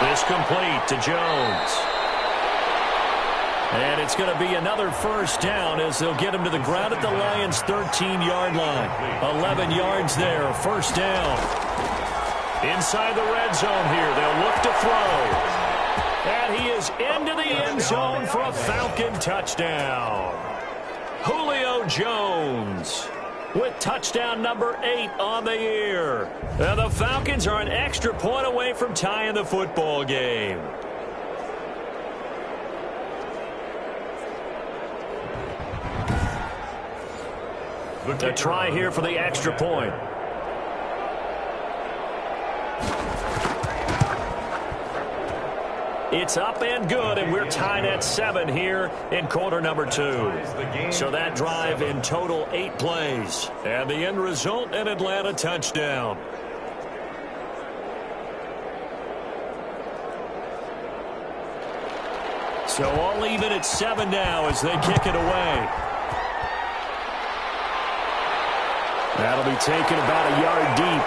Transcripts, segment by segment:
This complete to Jones. And it's going to be another first down as they'll get him to the ground at the Lions' 13-yard line. 11 yards there, first down. Inside the red zone here, they'll look to throw. And he is into the end zone for a Falcon touchdown. Julio Jones with touchdown number 8 on the year. And the Falcons are an extra point away from tying the football game. A try here for the extra point. It's up and good, and we're tied at 7 here in quarter number 2. So that drive in total 8 plays. And the end result, an Atlanta touchdown. So all even at 7 now as they kick it away. That'll be taken about a yard deep.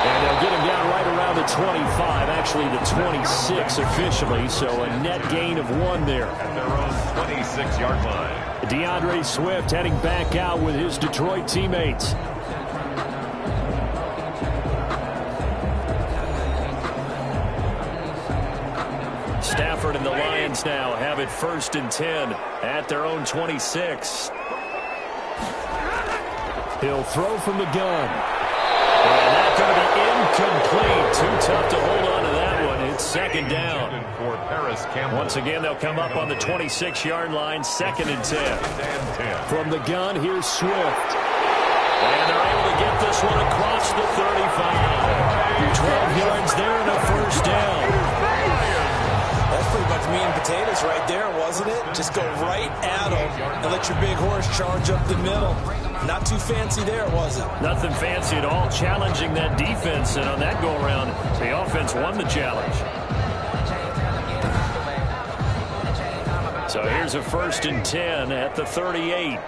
And they'll get him down right around the 25, actually the 26 officially, so a net gain of 1 there. At their own 26-yard line. DeAndre Swift heading back out with his Detroit teammates. Stafford and the Lions now have it 1st and 10 at their own 26. He'll throw from the gun. And that's going to be incomplete. Too tough to hold on to that one. It's 2nd down. For Paris Campbell. Once again, they'll come up on the 26-yard line, 2nd and 10. From the gun, here's Swift. And they're able to get this one across the 35. 12 yards there and a first down. That's pretty much meat and potatoes right there, wasn't it? Just go right at them and let your big horse charge up the middle. Not too fancy there, was it? Nothing fancy at all. Challenging that defense, and on that go-around, the offense won the challenge. So here's a 1st and 10 at the 38.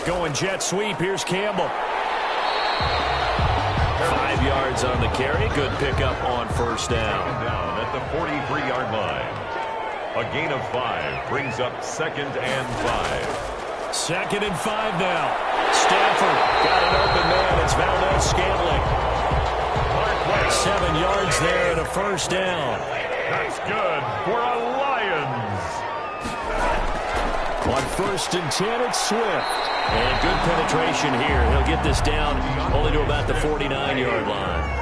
Going jet sweep. Here's Campbell. 5 yards on the carry. Good pickup on first down. Down at the 43-yard line. A gain of 5 brings up 2nd and 5. 2nd and 5 now. Stafford got an open man. It's Valdez Scantling. 7 yards there and a first down. That's good for a Lions. On 1st and 10, it's Swift. And good penetration here. He'll get this down only to about the 49-yard line.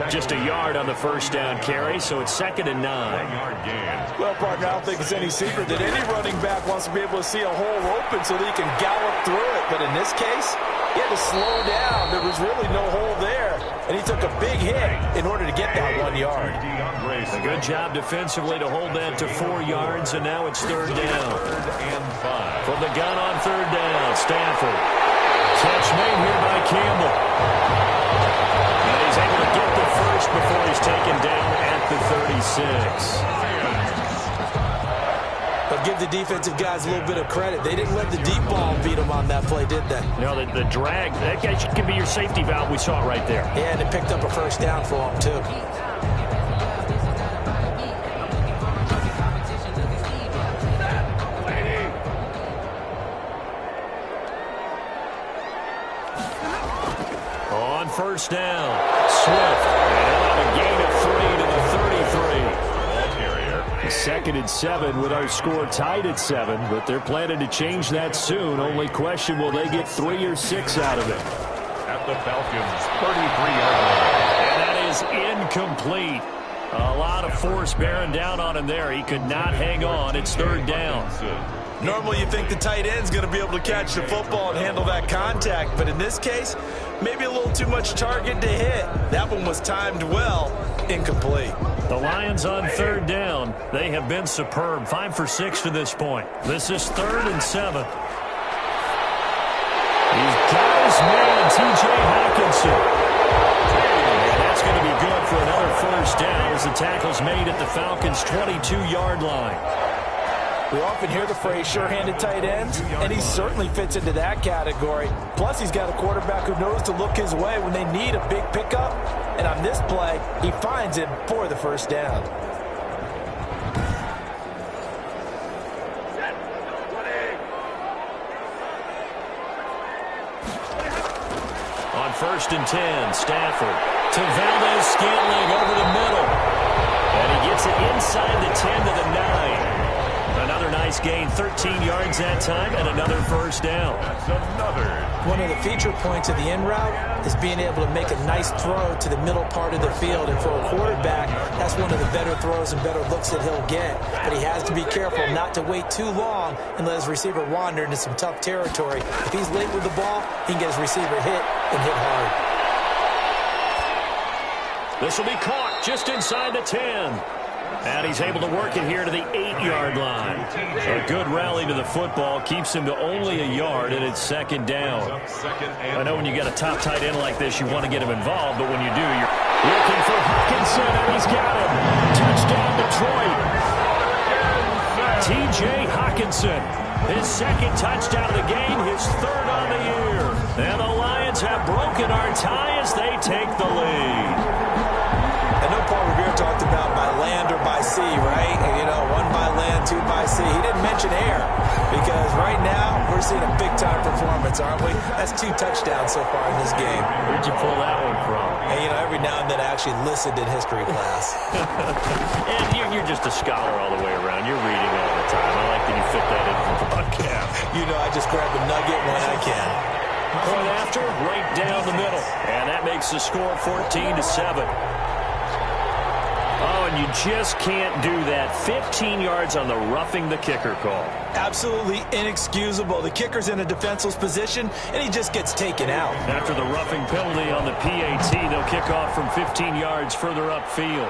Just a yard on the first down carry, so it's 2nd and 9. Well, partner, I don't think it's any secret that any running back wants to be able to see a hole open so that he can gallop through it. But in this case, he had to slow down. There was really no hole there, and he took a big hit in order to get that 1 yard. A good job defensively to hold that to 4 yards, and now it's 3rd down. 3rd and 5. From the gun on 3rd down, Stafford. Catch made here by Campbell. And he's able to get the first before he's taken down at the 36. But give the defensive guys a little bit of credit. They didn't let the deep ball beat them on that play, did they? No, the drag, that guy could be your safety valve. We saw it right there. Yeah, and it picked up a first down for them, too. On first down, Swift. And a gain of 3 to the 33. 2nd and 7 with our score tied at 7, but they're planning to change that soon. Only question, will they get 3 or 6 out of it? At the Falcons' 33-yard line. And that is incomplete. A lot of force bearing down on him there. He could not hang on. It's 3rd down. Normally you think the tight end's going to be able to catch the football and handle that contact, but in this case, maybe a little too much target to hit. That one was timed well. Incomplete. The Lions on 3rd down. They have been superb. 5 for 6 to this point. This is 3rd and 7. He's got his man, T.J. Hockenson. And that's going to be good for another first down as the tackle's made at the Falcons' 22-yard line. We often hear the phrase sure-handed tight ends, and he certainly fits into that category. Plus, he's got a quarterback who knows to look his way when they need a big pickup. And on this play, he finds him for the first down. On 1st and 10, Stafford to Valdez-Scantling over the middle. And he gets it inside the 10 to the 9. Another nice gain, 13 yards that time, and another first down. That's another. One of the feature points of the in route is being able to make a nice throw to the middle part of the field. And for a quarterback, that's one of the better throws and better looks that he'll get. But he has to be careful not to wait too long and let his receiver wander into some tough territory. If he's late with the ball, he can get his receiver hit and hit hard. This will be caught just inside the 10. And he's able to work it here to the 8-yard line. A good rally to the football keeps him to only a yard, and it's second down. I know when you get a top tight end like this, you want to get him involved, but when you do, you're looking for Hockenson, and he's got him. Touchdown, Detroit. T.J. Hockenson, his second touchdown of the game, his third on the year. And the Lions have broken our tie as they take the lead. I know Paul Revere talked about by land or by sea, right? And, you know, 1 by land, 2 by sea. He didn't mention air because right now we're seeing a big-time performance, aren't we? That's 2 touchdowns so far in this game. Where'd you pull that one from? And, you know, every now and then I actually listened in history class. And you're just a scholar all the way around. You're reading all the time. I like that you fit that in the broadcast. You know, I just grab a nugget when I can. Point after, right down the middle. And that makes the score 14-7. Oh, and you just can't do that. 15 yards on the roughing the kicker call. Absolutely inexcusable. The kicker's in a defenseless position, and he just gets taken out. After the roughing penalty on the PAT, they'll kick off from 15 yards further upfield.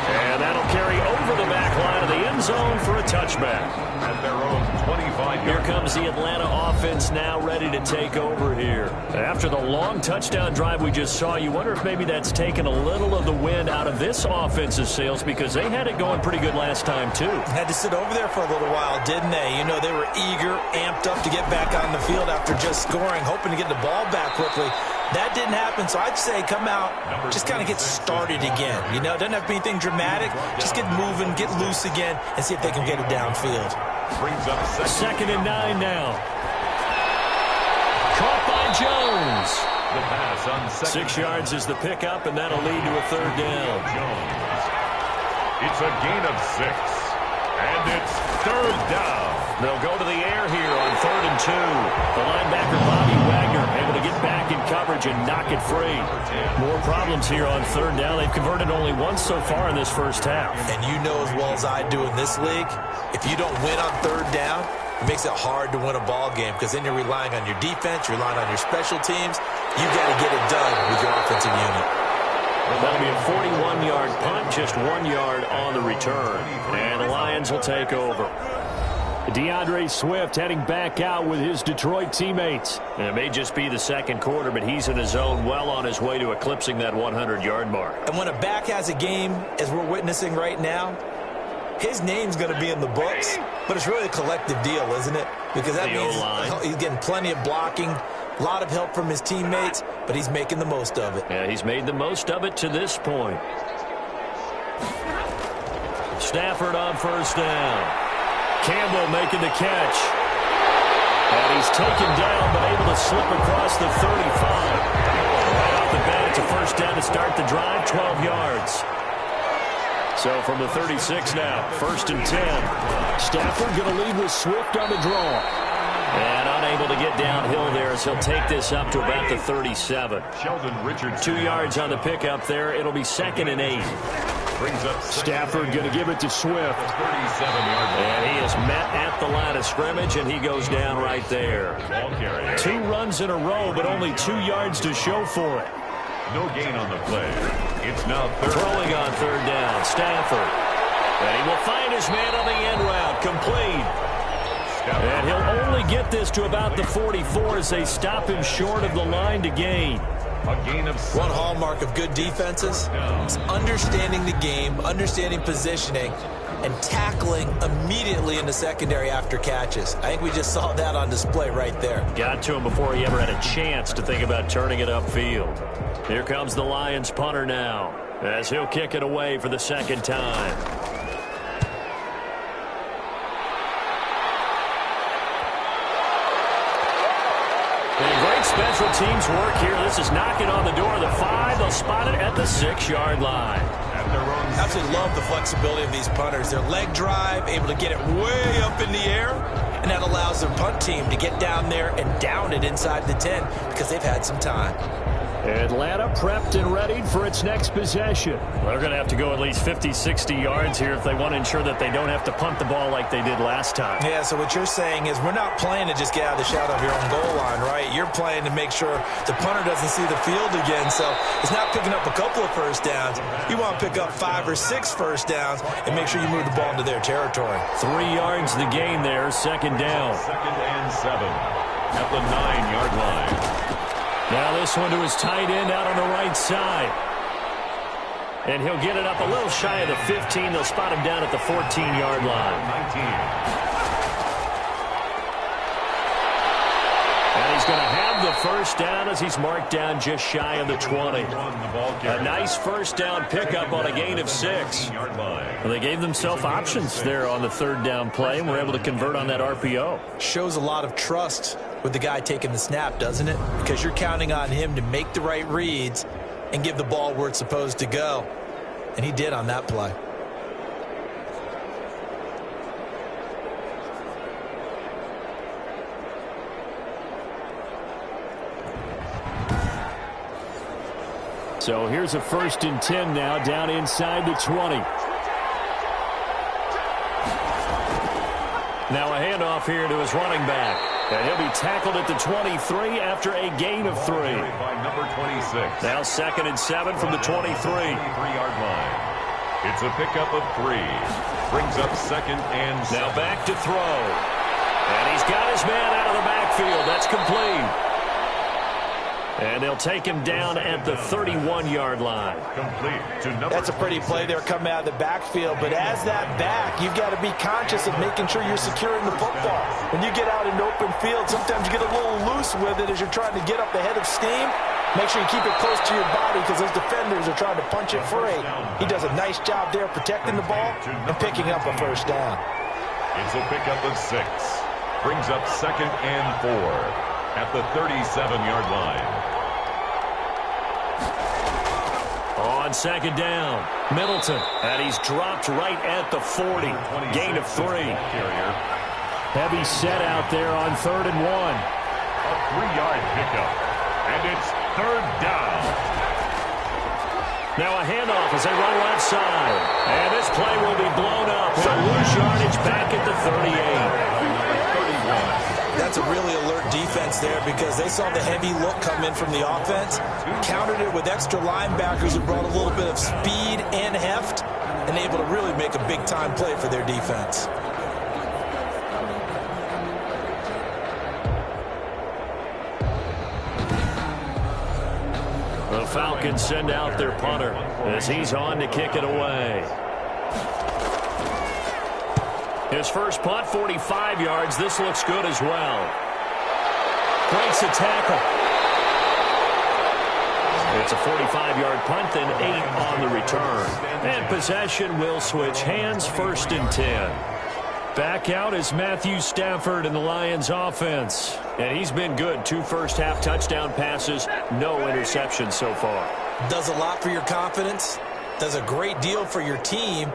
And that'll carry over the back line of the end zone for a touchback. At their own 25 Here comes the Atlanta offense now ready to take over here. After the long touchdown drive we just saw, you wonder if maybe that's taken a little of the wind out of this offense's sails because they had it going pretty good last time too. Had to sit over there for a little while, didn't they? You know, they were eager, amped up to get back on the field after just scoring, hoping to get the ball back quickly. That didn't happen, so I'd say come out, just kind of get started again. You know, it doesn't have to be anything dramatic. Just get moving, get loose again, and see if they can get it downfield. brings up second and 9 now. Caught by Jones. The pass on second. 6 yards is the pickup, and that'll lead to a third down. Jones. It's a gain of 6. And it's third down. They'll go to the air here on 3rd and 2. The linebacker, Bobby Wagner, able to get back in coverage and knock it free. More problems here on 3rd down. They've converted only once so far in this first half. And you know as well as I do in this league, if you don't win on 3rd down, it makes it hard to win a ball game because then you're relying on your defense, you're relying on your special teams. You've got to get it done with your offensive unit. That'll be a 41-yard punt, just 1 yard on the return. And the Lions will take over. DeAndre Swift heading back out with his Detroit teammates. And it may just be the second quarter, but he's in his zone, well on his way to eclipsing that 100-yard mark. And when a back has a game, as we're witnessing right now, his name's going to be in the books, but it's really a collective deal, isn't it? Because that means he's getting plenty of blocking, a lot of help from his teammates, but he's making the most of it. Yeah, he's made the most of it to this point. Stafford on first down. Campbell making the catch. And he's taken down, but able to slip across the 35. Right off the bat, it's a first down to start the drive, 12 yards. So from the 36 now, 1st and 10. Stafford going to lead with Swift on the draw. And unable to get downhill there as he'll take this up to about the 37. Sheldon Richardson. 2 yards on the pickup there. It'll be 2nd and 8. Brings up Stafford going to give it to Swift. 37-yard line. And he is met at the line of scrimmage, and he goes down right there. Ball carrier. 2 runs in a row, but only 2 yards to show for it. No gain on the play. It's now third. Throwing on 3rd down, Stafford. And he will find his man on the end route, complete. And he'll only get this to about the 44 as they stop him short of the line to gain. A gain of 7. One hallmark of good defenses is understanding the game, understanding positioning, and tackling immediately in the secondary after catches. I think we just saw that on display right there. Got to him before he ever had a chance to think about turning it upfield. Here comes the Lions punter now, as he'll kick it away for the second time. And great special teams work here. This is knocking on the door of the 5. They'll spot it at the 6-yard line. Absolutely love the flexibility of these punters. Their leg drive, able to get it way up in the air, and that allows their punt team to get down there and down it inside the 10 because they've had some time. Atlanta prepped and readied for its next possession. They're going to have to go at least 50, 60 yards here if they want to ensure that they don't have to punt the ball like they did last time. Yeah, so what you're saying is we're not playing to just get out of the shadow of your own goal line, right? You're playing to make sure the punter doesn't see the field again, so it's not picking up a couple of first downs. You want to pick up 5 or 6 first downs and make sure you move the ball into their territory. 3 yards the gain there, second down. 2nd and 7 at the 9-yard line. Now this one to his tight end out on the right side. And he'll get it up a little shy of the 15. They'll spot him down at the 14-yard line. 19. And he's going to have the first down as he's marked down just shy of the 20. A nice first down pickup on a gain of 6. Well, they gave themselves options there on the 3rd down play and were able to convert on that RPO. Shows a lot of trust with the guy taking the snap, doesn't it? Because you're counting on him to make the right reads and give the ball where it's supposed to go. And he did on that play. So here's a 1st and 10 now down inside the 20. Now a handoff here to his running back. And he'll be tackled at the 23 after a gain of 3. By number 26. Now 2nd and 7 from the 23. 3-yard line. It's a pickup of 3. Brings up 2nd and 7. Now back to throw. And he's got his man out of the backfield. That's complete. And they'll take him down at the 31-yard line. Complete to number. That's a pretty play there coming out of the backfield. But as that back, you've got to be conscious of making sure you're securing the football. When you get out in open field, sometimes you get a little loose with it as you're trying to get up the head of steam. Make sure you keep it close to your body because those defenders are trying to punch it free. He does a nice job there protecting the ball and picking up a first down. It's a pickup of 6. Brings up 2nd and 4 at the 37-yard line. On 2nd down, Middleton. And he's dropped right at the 40. Gain of 3. Heavy set out there on 3rd and 1. A 3-yard pickup. And it's 3rd down. Now a handoff as they run left side. And this play will be blown up. They'll lose yardage back at the 38. That's a really alert defense there because they saw the heavy look come in from the offense, countered it with extra linebackers who brought a little bit of speed and heft, and able to really make a big-time play for their defense. The Falcons send out their punter as he's on to kick it away. His first punt, 45 yards. This looks good as well. Breaks a tackle. It's a 45-yard punt, then 8 on the return. And possession will switch hands, 1st and 10. Back out is Matthew Stafford in the Lions offense. And he's been good. 2 first-half touchdown passes, no interceptions so far. Does a lot for your confidence. Does a great deal for your team.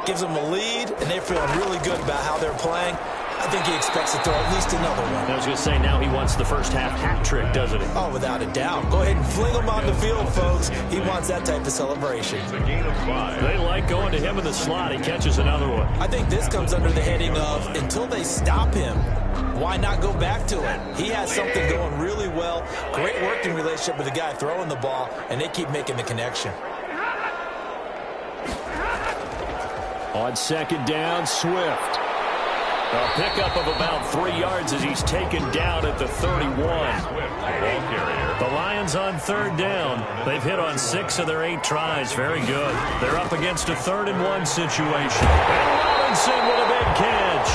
Gives them a lead, and they're feeling really good about how they're playing. I think he expects to throw at least another one. I was going to say, now he wants the first-half hat trick, doesn't he? Oh, without a doubt. Go ahead and fling him on the field, folks. He wants that type of celebration. It's a gain of 5. They like going to him in the slot. He catches another one. I think this comes under the heading of, until they stop him, why not go back to it? He has something going really well. Great working relationship with the guy throwing the ball, and they keep making the connection. On 2nd down, Swift. A pickup of about 3 yards as he's taken down at the 31. The Lions on 3rd down. They've hit on 6 of their 8 tries. Very good. They're up against a 3rd-and-1 situation. And Robinson with a big catch.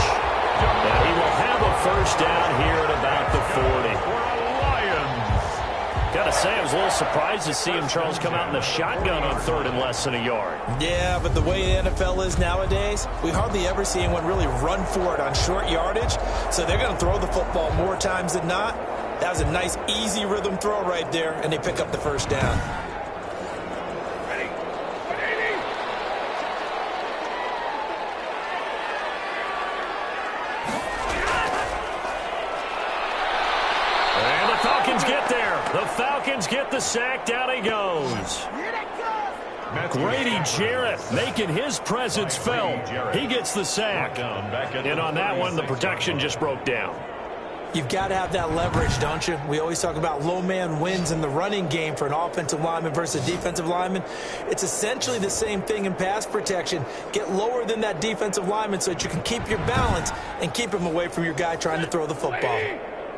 And he will have a first down here at about the 40. Gotta say, I was a little surprised to see him, Charles, come out in the shotgun on 3rd and less than a yard. Yeah, but the way the NFL is nowadays, we hardly ever see anyone really run for it on short yardage. So they're going to throw the football more times than not. That was a nice, easy rhythm throw right there, and they pick up the first down. The Falcons get the sack. Down he goes. Grady Jarrett making his presence felt. He gets the sack. And on that one, the protection just broke down. You've got to have that leverage, don't you? We always talk about low man wins in the running game for an offensive lineman versus a defensive lineman. It's essentially the same thing in pass protection. Get lower than that defensive lineman so that you can keep your balance and keep him away from your guy trying to throw the football.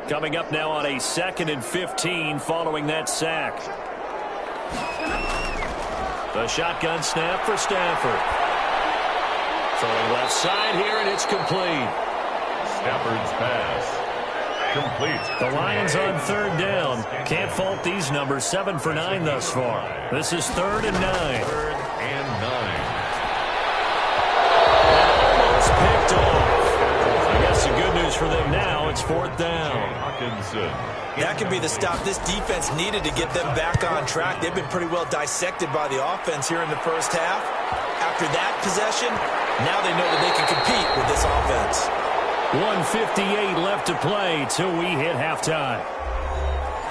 Coming up now on a 2nd and 15 following that sack. The shotgun snap for Stafford. Throwing left side here, and it's complete. Stafford's pass. Complete. The Lions on 3rd down. Can't fault these numbers. 7 for 9 thus far. This is 3rd and 9. 3rd and 9. Almost picked off. I guess the good news for them now, it's 4th down. That could be the stop this defense needed to get them back on track. They've been pretty well dissected by the offense here in the first half. After that possession, now they know that they can compete with this offense. 1:58 left to play till we hit halftime.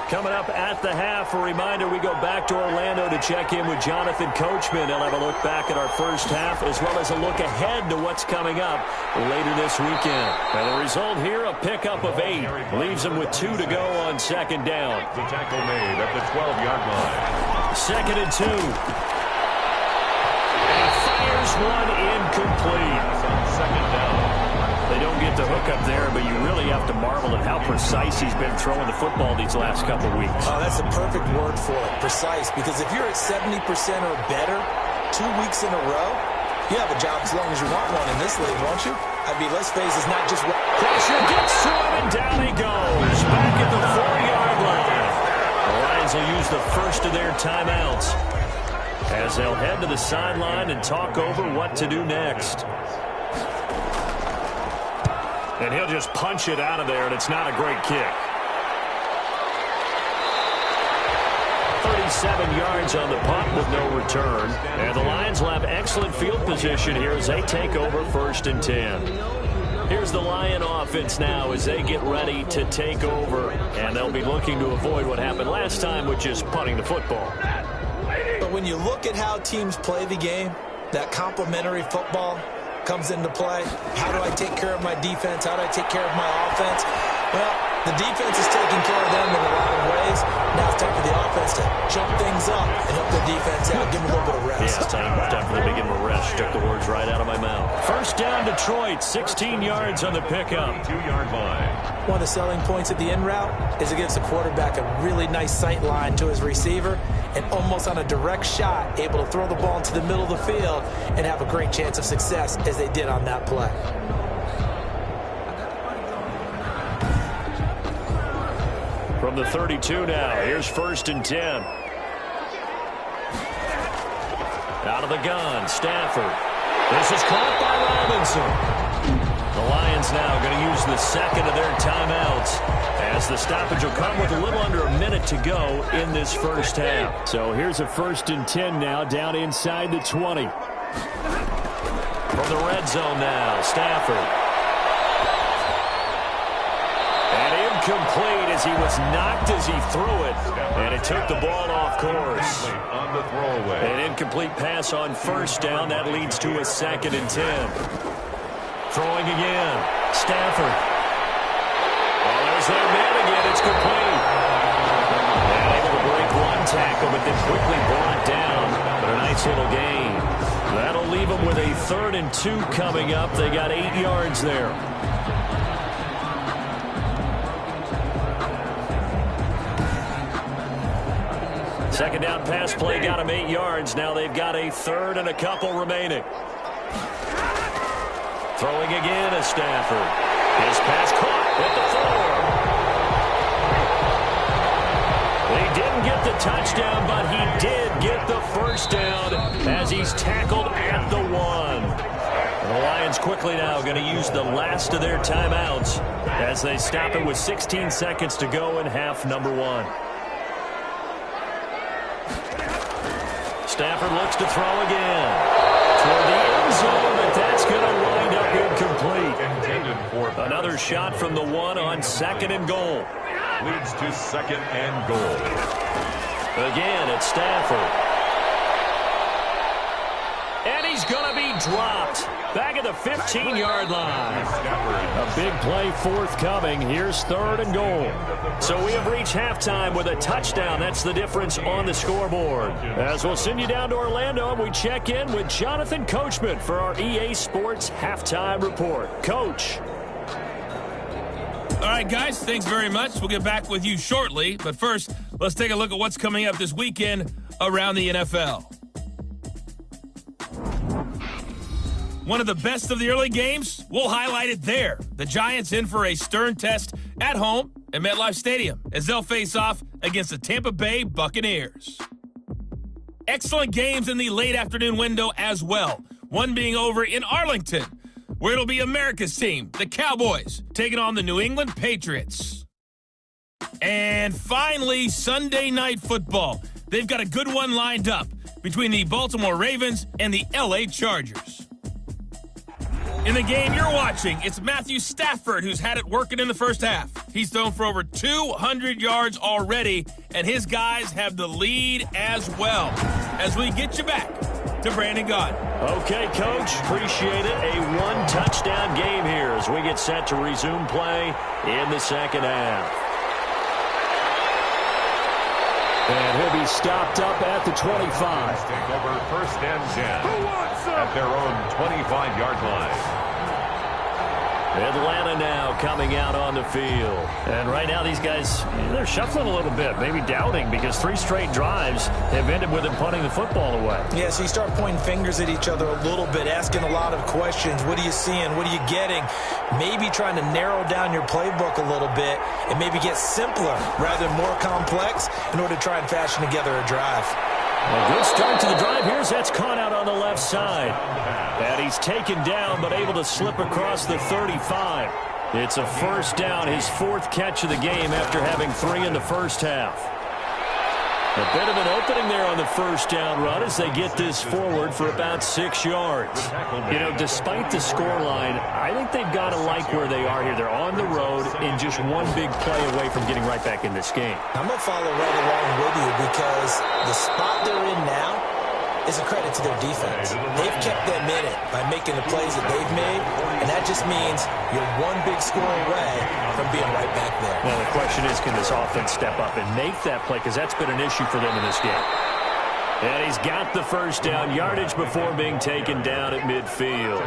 Coming up at the half, a reminder, we go back to Orlando to check in with Jonathan Coachman. He'll have a look back at our first half as well as a look ahead to what's coming up later this weekend. And the result here, a pickup of 8. Leaves him with 2 to go on 2nd down. The tackle made at the 12-yard line. 2nd and 2. And he fires one incomplete. On 2nd down. They don't get the hook up there, but you really have to marvel at how precise he's been throwing the football these last couple of weeks. Oh, that's the perfect word for it, precise. Because if you're at 70% or better 2 weeks in a row, you have a job as long as you want one in this league, won't you? I mean, let's face it, it's not just... Pressure gets to him, and down he goes. Back at the 4-yard line. The Lions will use the first of their timeouts as they'll head to the sideline and talk over what to do next. And he'll just punch it out of there, and it's not a great kick. 37 yards on the punt with no return. And the Lions will have excellent field position here as they take over 1st and 10. Here's the Lion offense now as they get ready to take over. And they'll be looking to avoid what happened last time, which is punting the football. But when you look at how teams play the game, that complementary football comes into play. How do I take care of my defense? How do I take care of my offense? Well, the defense is taking care of them in a lot of ways. Now it's time for the offense to jump things up and help the defense out, give them a little bit of rest. Yeah, it's time for them to give them a rest. Took the words right out of my mouth. 1st down, Detroit, 16 yards on the pickup. 2-yard line. One of the selling points at the in route is it gives the quarterback a really nice sight line to his receiver and almost on a direct shot able to throw the ball into the middle of the field and have a great chance of success as they did on that play. From the 32 now, here's 1st and 10. Out of the gun, Stafford. This is caught by Robinson. The Lions now going to use the 2nd of their timeouts as the stoppage will come with a little under a minute to go in this first half. So here's a 1st and 10 now down inside the 20. From the red zone now, Stafford. And incomplete as he was knocked as he threw it. And it took the ball off course. On the throwaway. An incomplete pass on 1st down. That leads to a 2nd and 10. Throwing again. Stafford. Oh, there's their man again. It's complete. And able to break one tackle, but then quickly brought down. But a nice little gain. That'll leave them with a 3rd and 2 coming up. They got 8 yards there. Second down pass play got him 8 yards. Now they've got a third and a couple remaining. Throwing again is Stafford. His pass caught at the 4. He didn't get the touchdown, but he did get the first down as he's tackled at the 1. The Lions quickly now going to use the last of their timeouts as they stop it with 16 seconds to go in half number 1. Stafford looks to throw again toward the end zone, but that's going to wind up incomplete. Another shot from the 1 on second and goal. Leads to second and goal. Again, it's Stafford. And he's going to be dropped back at the 15-yard line. A big play forthcoming. Here's third and goal. So we have reached halftime with a touchdown. That's the difference on the scoreboard. As we'll send you down to Orlando, and we check in with Jonathan Coachman for our EA Sports Halftime Report. Coach. All right, guys, thanks very much. We'll get back with you shortly. But first, let's take a look at what's coming up this weekend around the NFL. One of the best of the early games, we'll highlight it there. The Giants in for a stern test at home at MetLife Stadium as they'll face off against the Tampa Bay Buccaneers. Excellent games in the late afternoon window as well. One being over in Arlington, where it'll be America's team, the Cowboys, taking on the New England Patriots. And finally, Sunday Night Football. They've got a good one lined up between the Baltimore Ravens and the LA Chargers. In the game you're watching, it's Matthew Stafford who's had it working in the first half. He's thrown for over 200 yards already, and his guys have the lead as well. As we get you back to Brandon Gaudin. Okay, Coach, appreciate it. A one-touchdown game here as we get set to resume play in the second half. And he'll be stopped up at the 25. Take over first and 10 at their own 25-yard line. Atlanta now coming out on the field. And right now these guys, they're shuffling a little bit, maybe doubting, because 3 straight drives have ended with them punting the football away. Yeah, so you start pointing fingers at each other a little bit, asking a lot of questions. What are you seeing? What are you getting? Maybe trying to narrow down your playbook a little bit and maybe get simpler rather than more complex in order to try and fashion together a drive. A good start to the drive. Here's that's caught out on the left side. And he's taken down but able to slip across the 35. It's a first down, his 4th catch of the game after having 3 in the first half. A bit of an opening there on the first down run as they get this forward for about 6 yards. You know, despite the scoreline, I think they've got to like where they are here. They're on the road in just one big play away from getting right back in this game. I'm going to follow right along with you because the spot they're in now is a credit to their defense. They've kept them in it by making the plays that they've made, and that just means you're one big score away from being right back there. Well, the question is, can this offense step up and make that play? Because that's been an issue for them in this game. And he's got the first down, yardage before being taken down at midfield.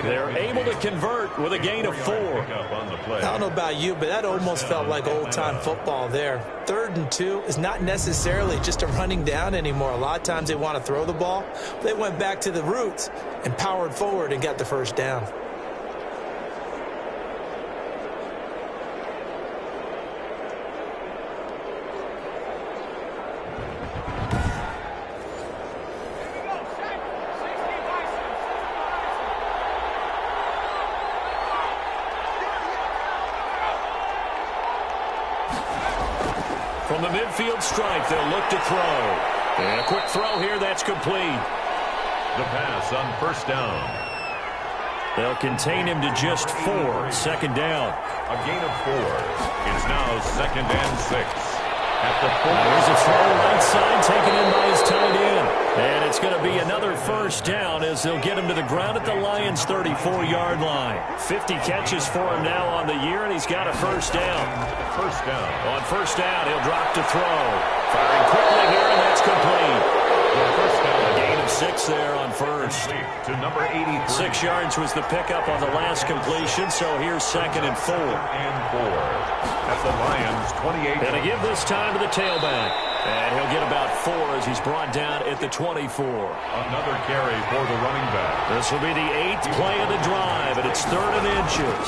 They're able to convert with a gain of 4. I don't know about you, but that almost felt like old-time football there. 3rd and 2 is not necessarily just a running down anymore. A lot of times they want to throw the ball. They went back to the roots and powered forward and got the first down. From the midfield stripe, they'll look to throw. And a quick throw here, that's complete. The pass on first down. They'll contain him to just 4. Second down. A gain of 4. It's now second and 6. At the 4. There's a throw right side taken in by his tight end. And it's going to be another first down as they'll get him to the ground at the Lions' 34-yard line. 50 catches for him now on the year, and he's got a first down. First down. On first down, he'll drop to throw. Firing quickly here, and that's complete. First down. A gain of 6 there on first. To number 83. 6 yards was the pickup on the last completion, so here's second and 4. And 4. At the Lions' 28. And to give this time to the tailback. And he'll get about 4 as he's brought down at the 24. Another carry for the running back. This will be the 8th play of the drive, and it's 3rd and inches.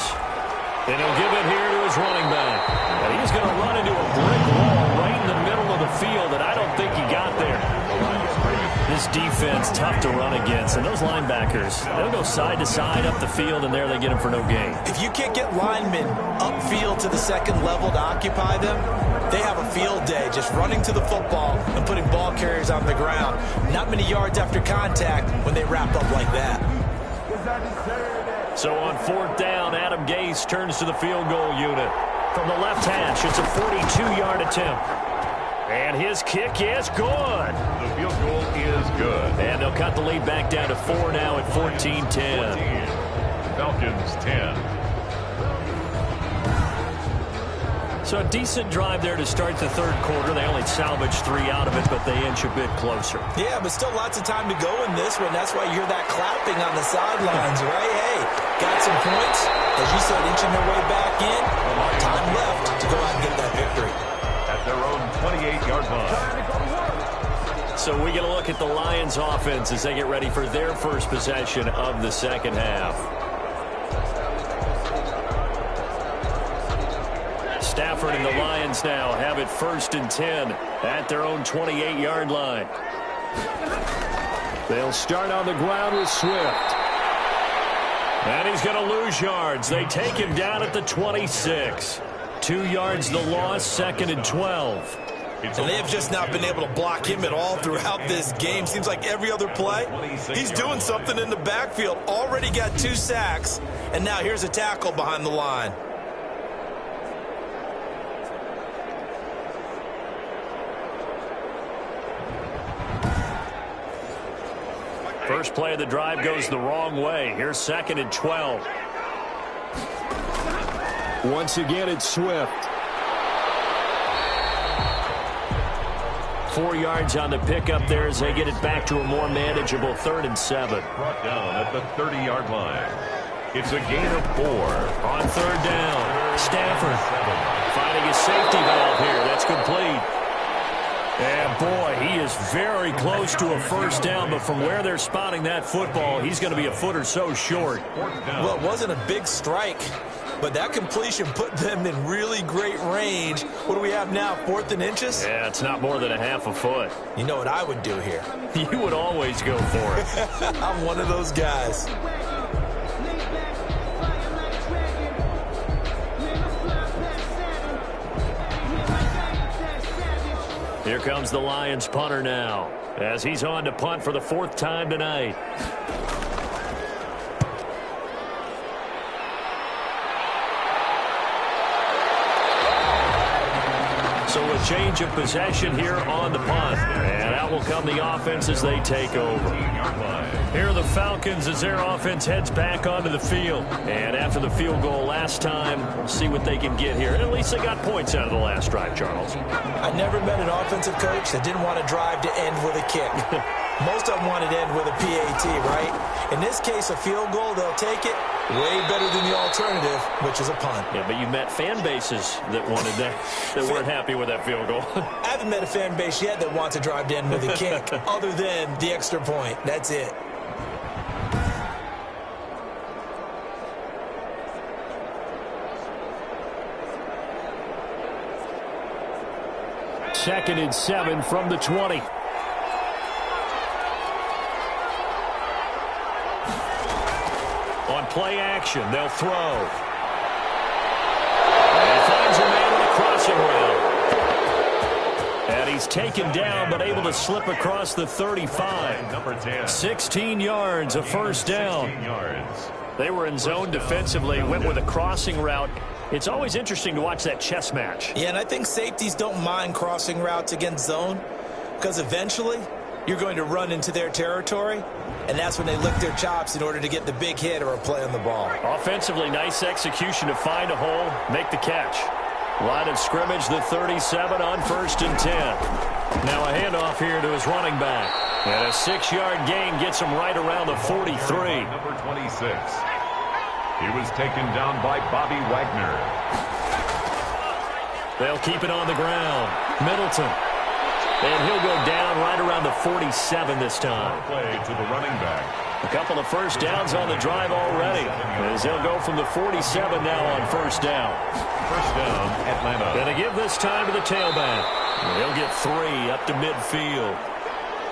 And he'll give it here to his running back. And he's going to run into a brick wall right in the middle of the field, and I don't think he got there. This defense, tough to run against. And those linebackers, they'll go side to side up the field, and there they get him for no gain. If you can't get linemen upfield to the second level to occupy them, they have a field day just running to the football and putting ball carriers on the ground. Not many yards after contact when they wrap up like that. So on 4th down, Adam Gase turns to the field goal unit. From the left hash, it's a 42-yard attempt. And his kick is good. The field goal is good. And they'll cut the lead back down to 4 now at 14-10. Falcons 10. So a decent drive there to start the 3rd quarter. They only salvaged 3 out of it, but they inch a bit closer. Yeah, but still lots of time to go in this one. That's why you hear that clapping on the sidelines, right? Hey, got some points. As you said, inching their way back in. Time left to go out and get that victory. At their own 28-yard line. So we get a look at the Lions offense as they get ready for their first possession of the second half. Stafford and the Lions now have it 1st and 10 at their own 28-yard line. They'll start on the ground with Swift. And he's going to lose yards. They take him down at the 26. 2 yards the loss, 2nd and 12. And they have just not been able to block him at all throughout this game. Seems like every other play, he's doing something in the backfield. Already got 2 sacks, and now here's a tackle behind the line. First play of the drive goes the wrong way. Here's 2nd and 12. Once again, it's Swift. 4 yards on the pickup there as they get it back to a more manageable 3rd and 7. Brought down at the 30-yard line. It's a gain of 4. On 3rd down, Stafford finding a safety valve here. That's complete. And boy, he is very close to a 1st down, but from where they're spotting that football, he's going to be a foot or so short. Well, it wasn't a big strike, but that completion put them in really great range. What do we have now, 4th and inches? Yeah, it's not more than a half a foot. You know what I would do here? You would always go for it. I'm one of those guys. Here comes the Lions punter now, as he's on to punt for the 4th time tonight. So a change of possession here on the punt. And out will come the offense as they take over. Here are the Falcons as their offense heads back onto the field. And after the field goal last time, we'll see what they can get here. And at least they got points out of the last drive, Charles. I never met an offensive coach that didn't want to drive to end with a kick. Most of them wanted to end with a PAT, right? In this case, a field goal, they'll take it. Way better than the alternative, which is a punt. Yeah, but you met fan bases that wanted that, that weren't happy with that field goal. I haven't met a fan base yet that wants to drive to end with a kick, other than the extra point. That's it. Second and 7 from the 20. On play action, they'll throw. And he finds a man with a crossing route. And he's taken down, but able to slip across the 35. Number 10. 16 yards, a 1st down. 16 yards. They were in zone defensively, went with a crossing route. It's always interesting to watch that chess match. Yeah, and I think safeties don't mind crossing routes against zone, because eventually you're going to run into their territory, and that's when they lick their chops in order to get the big hit or a play on the ball. Offensively, nice execution to find a hole, make the catch. Line of scrimmage, the 37 on 1st and 10. Now a handoff here to his running back. And a 6-yard gain gets him right around the 43. Number 26. He was taken down by Bobby Wagner. They'll keep it on the ground. Middleton. And he'll go down right around the 47 this time. Play to the running back. A couple of first downs on the drive already, as they'll go from the 47 now on first down. First down, Atlanta. Going to give this time to the tailback. He'll get 3 up to midfield.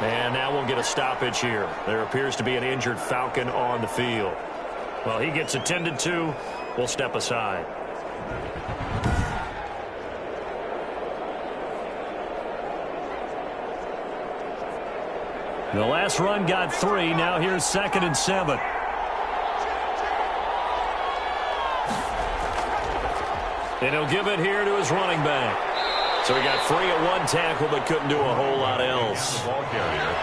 And now we'll get a stoppage here. There appears to be an injured Falcon on the field. Well, he gets attended to. We'll step aside. The last run got 3. Now here's 2nd and 7. And he'll give it here to his running back. So he got free at one tackle, but couldn't do a whole lot else. The ball carrier.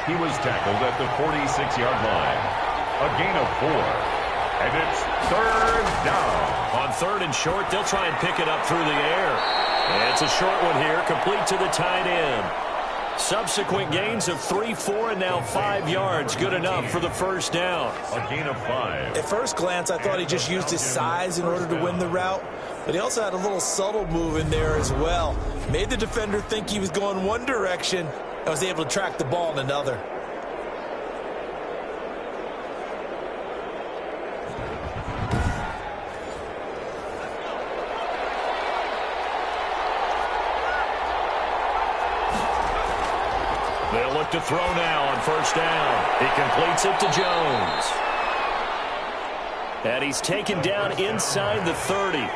He was tackled at the 46-yard line. A gain of 4. And it's 3rd down. On 3rd and short, they'll try and pick it up through the air. And it's a short one here, complete to the tight end. Subsequent gains of 3, 4, and now 5 yards. Good enough for the first down. A gain of 5. At first glance, I thought he just used his size in order to win the route. But he also had a little subtle move in there as well. Made the defender think he was going one direction and was able to track the ball in another. They'll look to throw now on first down. He completes it to Jones. And he's taken down inside the 30.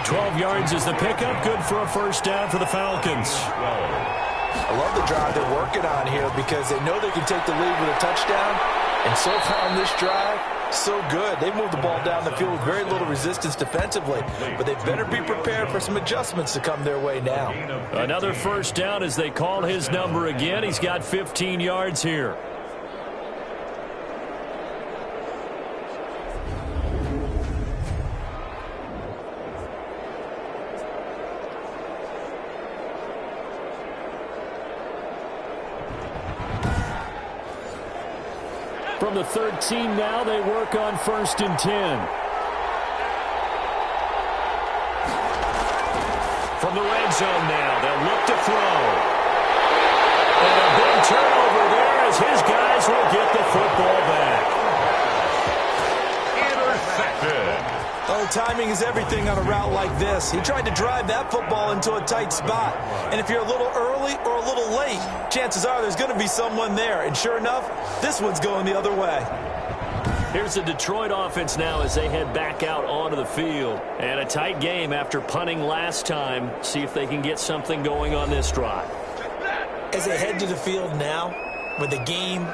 12 yards is the pickup. Good for a first down for the Falcons. I love the drive they're working on here because they know they can take the lead with a touchdown. And so far on this drive, so good. They moved the ball down the field with very little resistance defensively. But they better be prepared for some adjustments to come their way now. Another first down as they call his number again. He's got 15 yards here. From the 13 now, they work on 1st and 10. From the red zone now, they'll look to throw. And a big turnover there as his guys will get the football back. Intercepted. Oh, timing is everything on a route like this. He tried to drive that football into a tight spot. And if you're a little early or a little late, chances are there's going to be someone there. And sure enough, this one's going the other way. Here's the Detroit offense now as they head back out onto the field. And a tight game after punting last time. See if they can get something going on this drive. As they head to the field now, with the game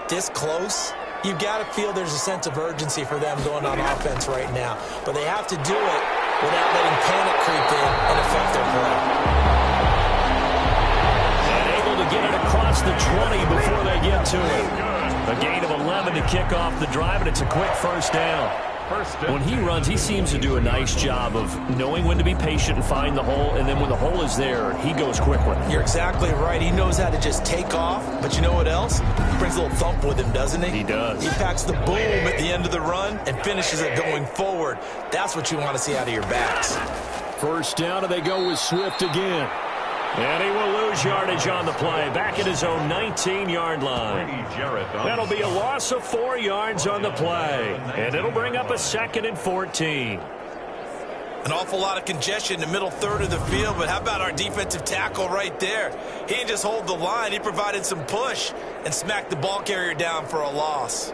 this close, you've got to feel there's a sense of urgency for them going on offense right now. But they have to do it without letting panic creep in and affect their play. And able to get it across the 20 before they get to it. A gain of 11 to kick off the drive, and it's a quick first down. When he runs, he seems to do a nice job of knowing when to be patient and find the hole, and then when the hole is there, he goes quick with it. You're exactly right. He knows how to just take off, but you know what else? He brings a little thump with him, doesn't he? He does. He packs the boom at the end of the run and finishes it going forward. That's what you want to see out of your backs. First down, and they go with Swift again. And he will lose yardage on the play. Back at his own 19-yard line. That'll be a loss of 4 yards on the play. And it'll bring up a 2nd and 14. An awful lot of congestion in the middle third of the field, but how about our defensive tackle right there? He didn't just hold the line. He provided some push and smacked the ball carrier down for a loss.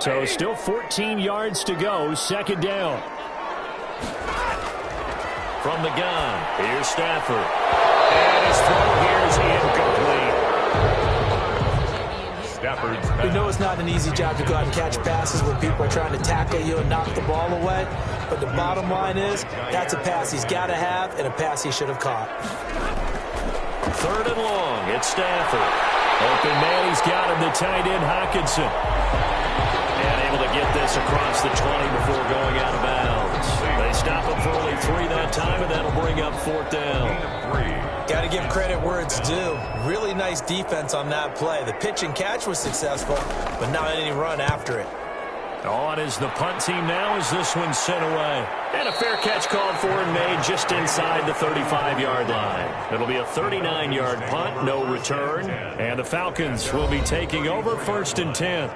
So still 14 yards to go. 2nd down. From the gun, here's Stafford. And his throw here is incomplete. Stafford's We know it's not an easy job to go out and catch passes when people are trying to tackle you and knock the ball away. But the bottom line is, that's a pass he's got to have and a pass he should have caught. 3rd and long, it's Stafford. Open man, he's got him, the tight end, Hockenson. And able to get this across the 20 before going out of bounds. They stop him for only 3 that time, and that'll bring up 4th down. Got to give credit where it's due. Really nice defense on that play. The pitch and catch was successful, but not any run after it. On is the punt team now as this one's sent away. And a fair catch called for and made just inside the 35-yard line. It'll be a 39-yard punt, no return. And the Falcons will be taking over 1st and 10.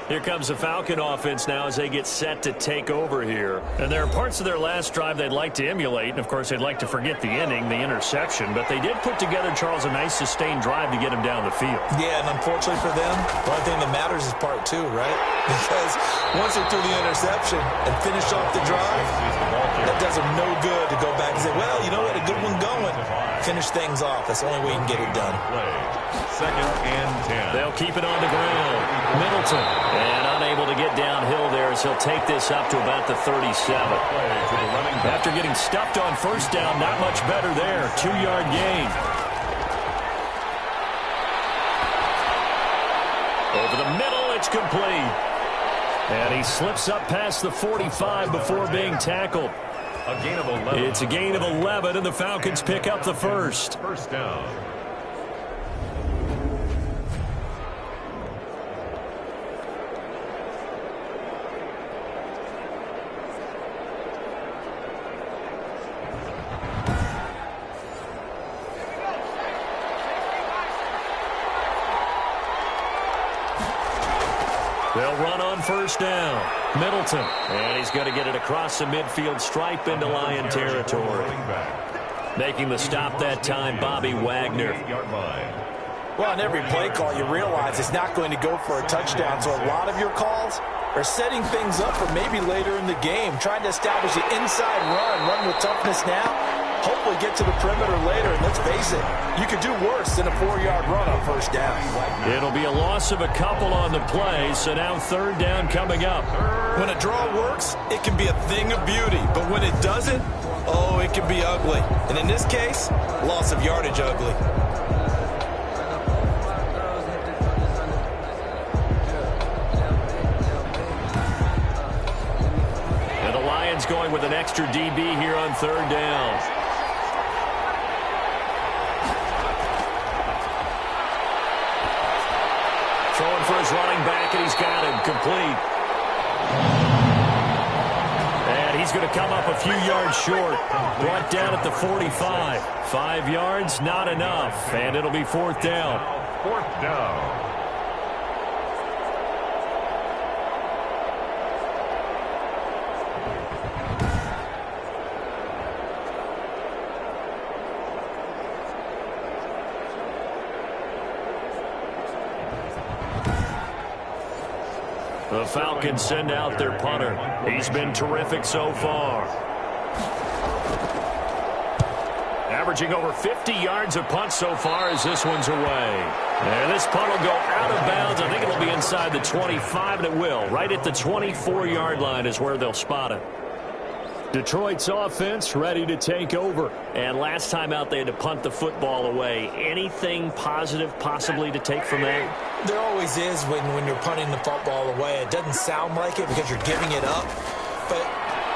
Here comes the Falcon offense now as they get set to take over here. And there are parts of their last drive they'd like to emulate. And, of course, they'd like to forget the ending, the interception. But they did put together, Charles, a nice sustained drive to get them down the field. Yeah, and unfortunately for them, the only thing that matters is part 2, right? Because once they threw the interception and finished off the drive, that does them no good to go back and say, well, you know what, a good one going. Finish things off. That's the only way you can get it done. 2nd and 10. They'll keep it on the ground. Middleton. And unable to get downhill there as he'll take this up to about the 37. After getting stuffed on 1st down, not much better there. 2-yard gain. Over the middle, it's complete. And he slips up past the 45 before being tackled. A gain of 11. It's a gain of 11, and the Falcons pick up the first. 1st down. They'll run on 1st down. Middleton. And he's going to get it across the midfield stripe into Lion territory. Making the stop that time, Bobby Wagner. Well, on every play call, you realize it's not going to go for a touchdown. So a lot of your calls are setting things up for maybe later in the game, trying to establish the inside run with toughness now, hopefully get to the perimeter later. And let's face it, you could do worse than a 4-yard run on 1st down. It'll be a loss of a couple on the play, so now 3rd down coming up. When a draw works, it can be a thing of beauty. But when it doesn't, oh, it can be ugly. And in this case, loss of yardage ugly. And the Lions going with an extra DB here on 3rd down. Throwing for his running back, and he's got him complete. And he's going to come up a few yards short. Brought down at the 45. 5 yards, not enough. And it'll be 4th down. 4th down. The Falcons send out their punter. He's been terrific so far. Averaging over 50 yards a punt so far as this one's away. And this punt will go out of bounds. I think it'll be inside the 25, and it will. Right at the 24-yard line is where they'll spot it. Detroit's offense ready to take over. And last time out, they had to punt the football away. Anything positive possibly to take from that? There always is when you're punting the football away. It doesn't sound like it because you're giving it up, but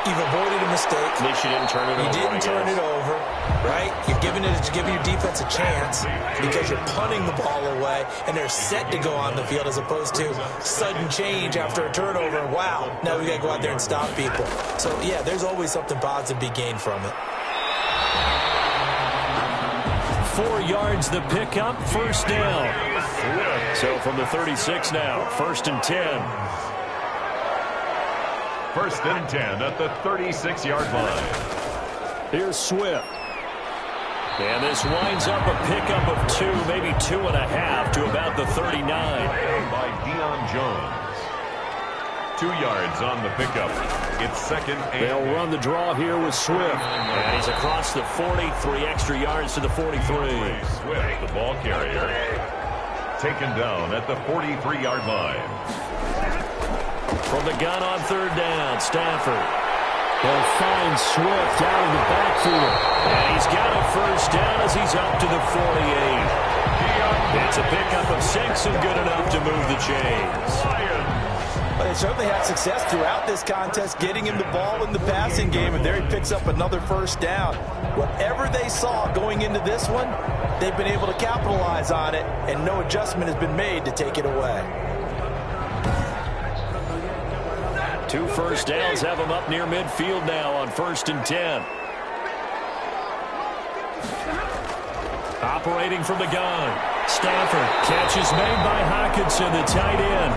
you've avoided a mistake. At least you didn't turn it over. You didn't turn it over, right? You're giving your defense a chance because you're punting the ball away, and they're set to go on the field as opposed to sudden change after a turnover. Wow, now we got to go out there and stop people. So, yeah, there's always something positive to be gained from it. 4 yards the pickup, 1st down. So from the 36 now, 1st and 10. 1st and 10 at the 36-yard line. Here's Swift. And this winds up a pickup of 2, maybe 2.5 to about the 39. By Deion Jones. 2 yards on the pickup. It's 2nd and... They'll run the draw here with Swift. And he's across the 40, 3 extra yards to the 43. Swift, the ball carrier. Taken down at the 43-yard line. From the gun on 3rd down, Stafford. They'll find Swift out of the backfield. And he's got a 1st down as he's up to the 48. It's a pickup of 6 and good enough to move the chains. But they certainly had success throughout this contest, getting him the ball in the passing game, and there he picks up another 1st down. Whatever they saw going into this one, they've been able to capitalize on it, and no adjustment has been made to take it away. 2 first downs have them up near midfield now on 1st and 10. Operating from the gun. Stafford. Catch is made by Hockenson, the tight end.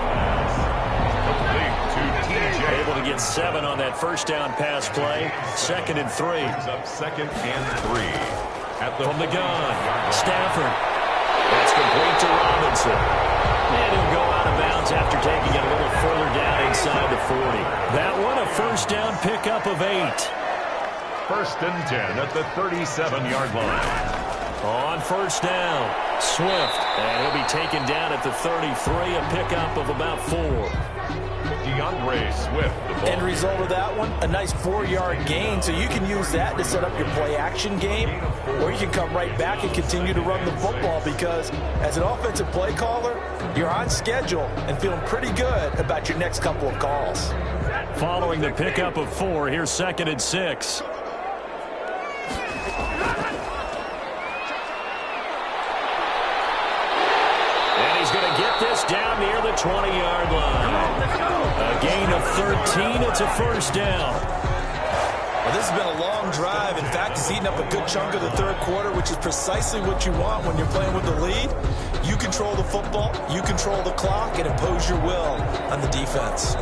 Able to get 7 on that first down pass play. 2nd and 3. Up 2nd and 3. From the gun. Stafford. That's complete to Robinson. And he'll go out of bounds after taking it a little further down inside the 40. That one a first down pickup of 8. 1st and 10 at the 37-yard line. On first down, Swift. And he'll be taken down at the 33, a pickup of about 4. DeAndre Swift. End result of that one, a nice 4-yard gain, so you can use that to set up your play-action game, or you can come right back and continue to run the football because as an offensive play caller, you're on schedule and feeling pretty good about your next couple of calls. Following the pickup of 4, here's 2nd and 6. This down near the 20-yard line. A gain of 13. It's a first down. Well, this has been a long drive. In fact, it's eaten up a good chunk of the 3rd quarter, which is precisely what you want when you're playing with the lead. You control the football, you control the clock, and impose your will on the defense.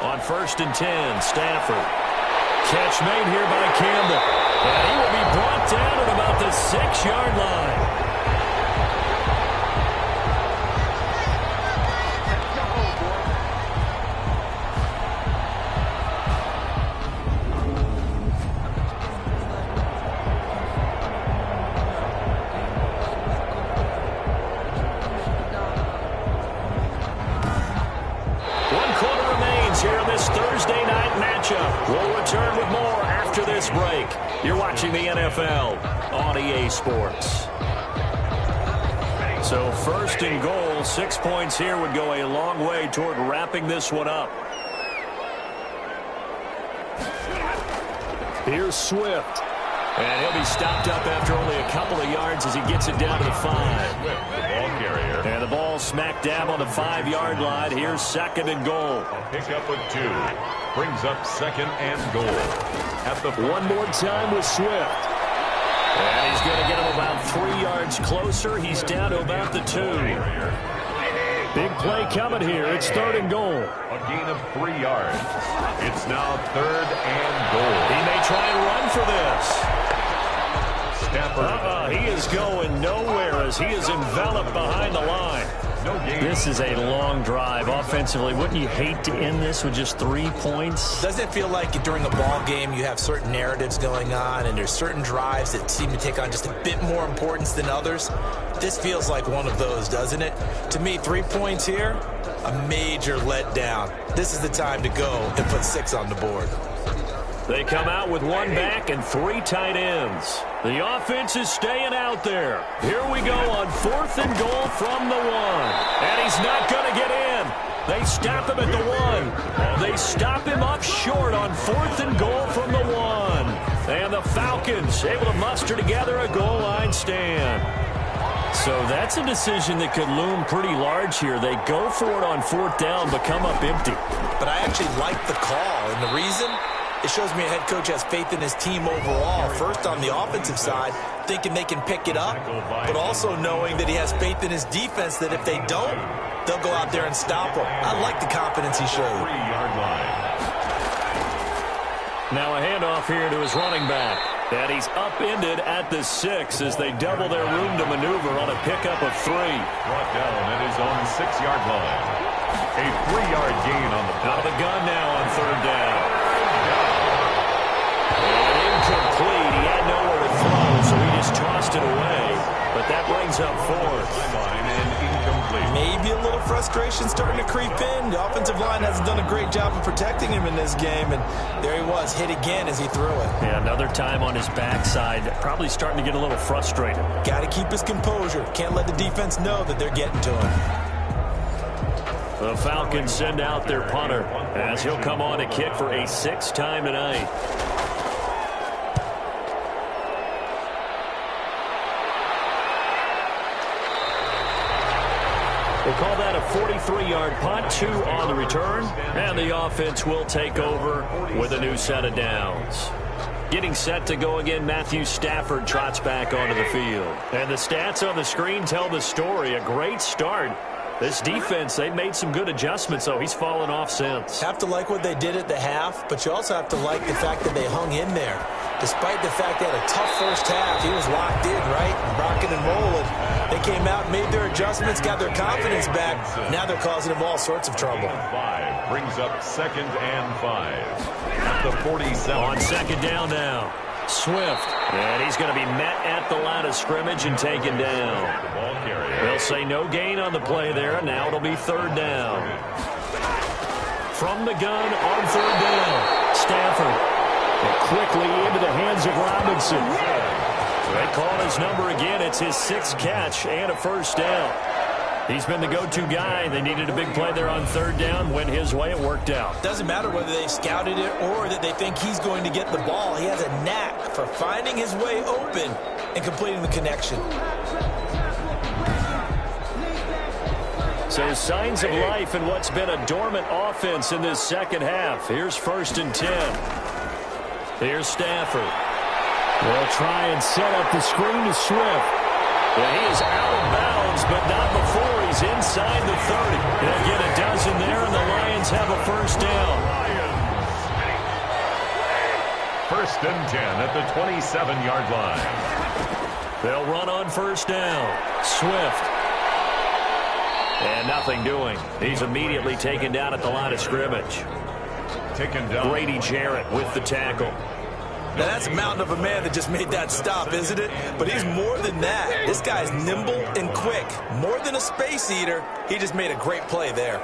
On 1st and 10, Stafford. Catch made here by Campbell. And he will be brought down at about the 6-yard line. We'll return with more after this break. You're watching the NFL on EA Sports. So 1st and goal, 6 points here would go a long way toward wrapping this one up. Here's Swift. And he'll be stopped up after only a couple of yards as he gets it down to the 5. Swift, the ball carrier. And the ball smack dab on the 5-yard line. Here's 2nd and goal. Pickup of 2. Brings up 2nd and goal. At the one more time with Swift. And he's going to get him about 3 yards closer. He's down to about the 2. Big play coming here. It's 3rd and goal. A gain of 3 yards. It's now 3rd and goal. He may try and run for this. Stafford. He is going nowhere as he is enveloped behind the line. No gain. This is a long drive offensively. Wouldn't you hate to end this with just 3 points? Doesn't it feel like during a ball game you have certain narratives going on and there's certain drives that seem to take on just a bit more importance than others? This feels like one of those, doesn't it? To me, 3 points here, a major letdown. This is the time to go and put 6 on the board. They come out with 1 back and 3 tight ends. The offense is staying out there. Here we go on 4th and goal from the 1. And he's not going to get in. They stop him at the 1. They stop him up short on 4th and goal from the 1. And the Falcons able to muster together a goal line stand. So that's a decision that could loom pretty large here. They go for it on 4th down, but come up empty. But I actually like the call, and the reason? It shows me a head coach has faith in his team overall. First, on the offensive side, thinking they can pick it up, but also knowing that he has faith in his defense that if they don't, they'll go out there and stop them. I like the confidence he showed. 3-yard line. Now a handoff here to his running back. And he's upended at the 6 as they double their room to maneuver on a pickup of 3. Brought down at his own 6-yard line. A 3-yard gain on the out of the gun now on 3rd down. And incomplete. He had nowhere to throw, so he just tossed it away. But that brings up 4th. Line and incomplete. Maybe a little frustration starting to creep in. The offensive line hasn't done a great job of protecting him in this game, and there he was, hit again as he threw it. Yeah, another time on his backside, probably starting to get a little frustrated. Got to keep his composure. Can't let the defense know that they're getting to him. The Falcons send out their punter as he'll come on to kick for a 6th time tonight. We'll call that a 43-yard punt, 2 on the return, and the offense will take over with a new set of downs. Getting set to go again, Matthew Stafford trots back onto the field. And the stats on the screen tell the story. A great start. This defense, they've made some good adjustments, so he's fallen off since. Have to like what they did at the half, but you also have to like the fact that they hung in there. Despite the fact they had a tough first half, he was locked in, right? Rocking and rolling. They came out, made their adjustments, got their confidence back. Now they're causing them all sorts of trouble. 5 brings up 2nd and 5 at the 47. On 2nd down now, Swift. And he's going to be met at the line of scrimmage and taken down. They'll say no gain on the play there. Now it'll be 3rd down. From the gun on 3rd down, Stafford. And quickly into the hands of Robinson. They call his number again. It's his 6th catch and a first down. He's been the go-to guy. They needed a big play there on 3rd down. Went his way. It worked out. Doesn't matter whether they scouted it or that they think he's going to get the ball. He has a knack for finding his way open and completing the connection. So signs of life in what's been a dormant offense in this second half. Here's 1st and 10. Here's Stafford. They'll try and set up the screen to Swift. Yeah, he is out of bounds, but not before he's inside the 30. They'll get a dozen there, and the Lions have a first down. 1st and 10 at the 27-yard line. They'll run on 1st down. Swift. And nothing doing. He's immediately taken down at the line of scrimmage. Taken down. Grady Jarrett with the tackle. Now that's a mountain of a man that just made that stop, isn't it? But he's more than that. This guy's nimble and quick. More than a space eater, he just made a great play there.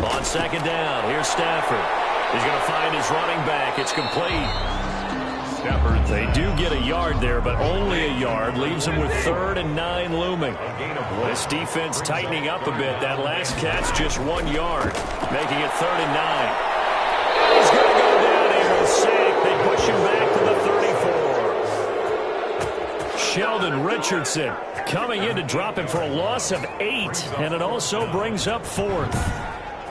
On 2nd down, here's Stafford. He's going to find his running back. It's complete. Stafford. They do get a yard there, but only a yard. Leaves them with 3rd and 9 looming. This defense tightening up a bit. That last catch, just 1 yard, making it 3rd and 9. He's going to go down here and sack. They push him back to the 34. Sheldon Richardson coming in to drop him for a loss of 8, and it also brings up 4th.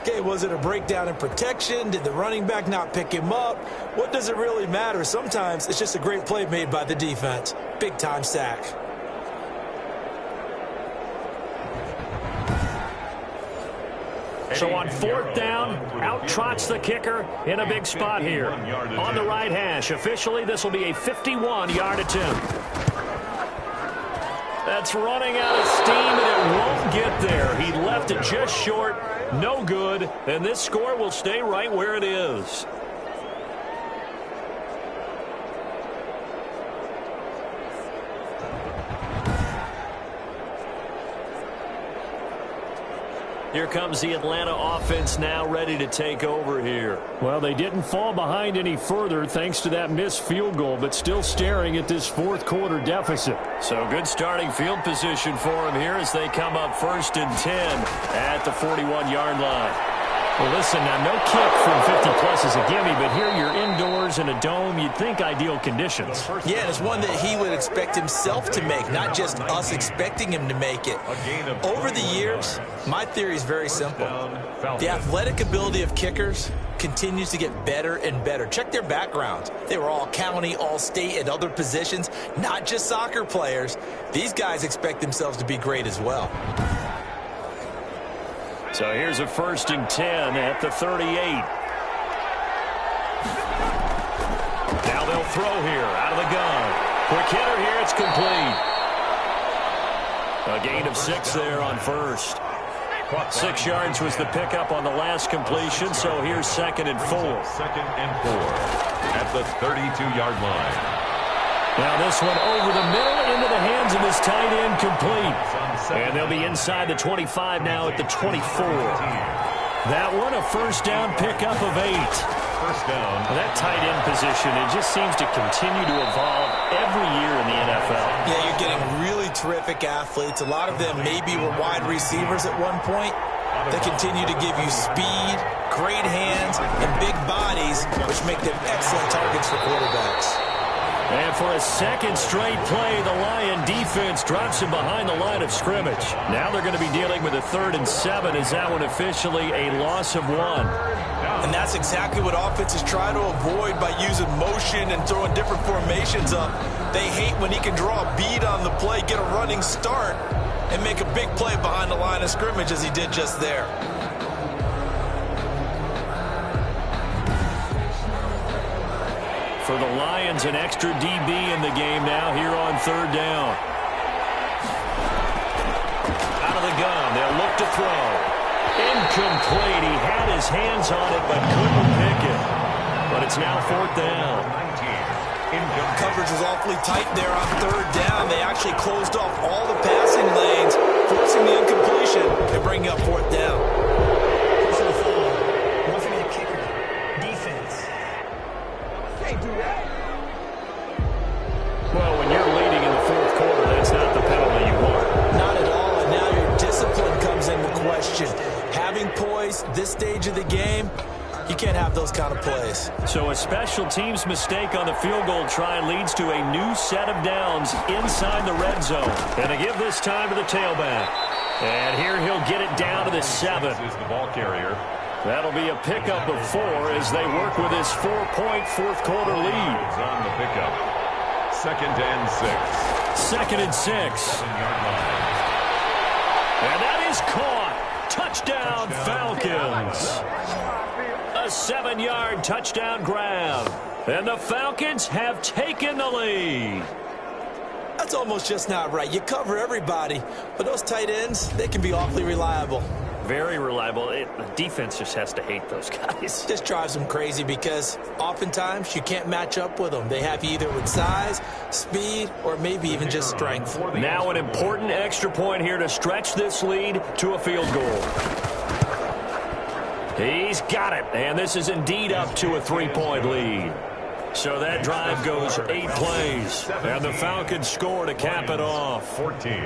Okay, was it a breakdown in protection? Did the running back not pick him up? What does it really matter? Sometimes it's just a great play made by the defense. Big-time sack. So on 4th down, out trots the kicker in a big spot here. On the right hash, officially this will be a 51-yard attempt. That's running out of steam, and it won't get there. He left it just short, no good, and this score will stay right where it is. Here comes the Atlanta offense now ready to take over here. Well, they didn't fall behind any further thanks to that missed field goal, but still staring at this 4th quarter deficit. So good starting field position for them here as they come up 1st and 10 at the 41-yard line. Well, listen, now no kick from 50-plus is a gimme, but here you're indoors in a dome. You'd think ideal conditions. Yeah, and it's one that he would expect himself to make, not just us expecting him to make it. Over the years, my theory is very simple. The athletic ability of kickers continues to get better and better. Check their backgrounds. They were all county, all state, and other positions, not just soccer players. These guys expect themselves to be great as well. So here's a 1st and 10 at the 38. Now they'll throw here out of the gun. Quick hitter here, it's complete. A gain of 6 there on 1st. 6 yards was the pickup on the last completion, so here's 2nd and 4. 2nd and 4 at the 32-yard line. Now this one over the middle into the hands of his tight end, complete. And they'll be inside the 25 now at the 24. That one a 1st down pickup of 8. 1st down. That tight end position, it just seems to continue to evolve every year in the NFL. Yeah, you're getting really terrific athletes. A lot of them maybe were wide receivers at one point. They continue to give you speed, great hands, and big bodies, which make them excellent targets for quarterbacks. And And for a second straight play, the Lion defense drops him behind the line of scrimmage. Now they're going to be dealing with a 3rd and 7. Is that one officially a loss of 1? And that's exactly what offenses try to avoid by using motion and throwing different formations up. They hate when he can draw a bead on the play, get a running start, and make a big play behind the line of scrimmage as he did just there. For the Lions, an extra DB in the game now here on 3rd down. Out of the gun, they'll look to throw. Incomplete. He had his hands on it but couldn't pick it. But it's now 4th down. Coverage was awfully tight there on 3rd down. They actually closed off all the passing lanes, forcing the incompletion and bringing up 4th down. Well, when you're leading in the 4th quarter, that's not the penalty you want. Not at all, and now your discipline comes into question. Having poise this stage of the game, you can't have those kind of plays. So a special teams mistake on the field goal try leads to a new set of downs inside the red zone. And to give this time to the tailback. And here he'll get it down to the 7. This is the ball carrier. That'll be a pickup of 4 as they work with his 4-point 4th quarter lead. It's on the pickup. 2nd and 6. 2nd and 6. 7-yard line. And that is caught. Touchdown, Falcons. A 7-yard touchdown grab. And the Falcons have taken the lead. That's almost just not right. You cover everybody, but those tight ends, they can be awfully reliable. Very reliable. The defense just has to hate those guys. Just drives them crazy because oftentimes you can't match up with them. They have you either with size, speed, or maybe even just strength. Now an important extra point here to stretch this lead to a field goal. He's got it, and this is indeed up to a 3-point lead. So that drive goes 8 plays, and the Falcons score to cap it off. 14.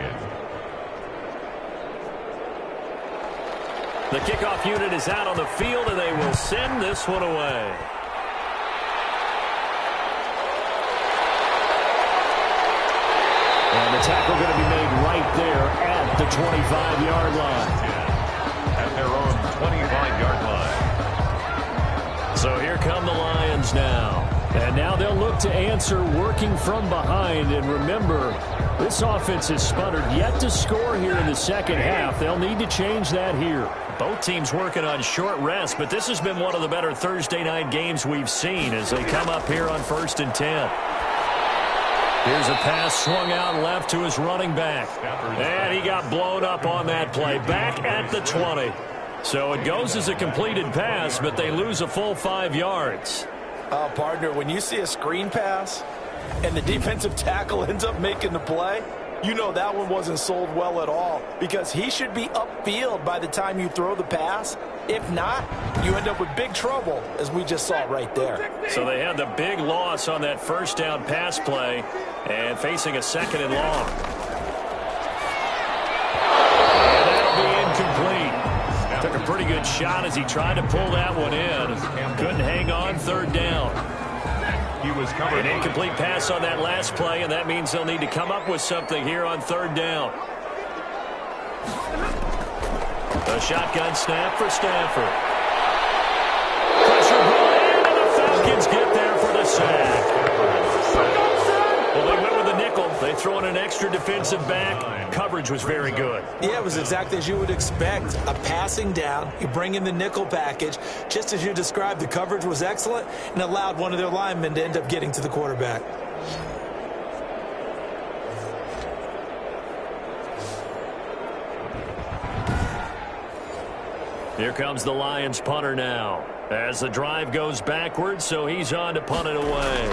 The kickoff unit is out on the field, and they will send this one away. And the tackle going to be made right there at the 25-yard line. At their own 25-yard line. So here come the Lions now. And now they'll look to answer working from behind. And remember, this offense has sputtered yet to score here in the second half. They'll need to change that here. Both teams working on short rest, but this has been one of the better Thursday night games we've seen as they come up here on 1st and 10. Here's a pass swung out left to his running back. And he got blown up on that play. Back at the 20. So it goes as a completed pass, but they lose a full 5 yards. Partner, when you see a screen pass and the defensive tackle ends up making the play, you know that one wasn't sold well at all because he should be upfield by the time you throw the pass. If not, you end up with big trouble, as we just saw right there. So they had the big loss on that 1st down pass play and facing a 2nd and long. And that'll be incomplete. Took a pretty good shot as he tried to pull that one in. Couldn't hang on 3rd down. He was covered. An incomplete pass on that last play, and that means they'll need to come up with something here on 3rd down. A shotgun snap for Stafford. Pressure ball in, and the Falcons get there for the sack. Well, they went with the nickel. They throw in an extra defensive back. Coverage was very good. Yeah, it was exactly as you would expect. A passing down. You bring in the nickel package. Just as you described, the coverage was excellent and allowed one of their linemen to end up getting to the quarterback. Here comes the Lions punter now. As the drive goes backwards, so he's on to punt it away.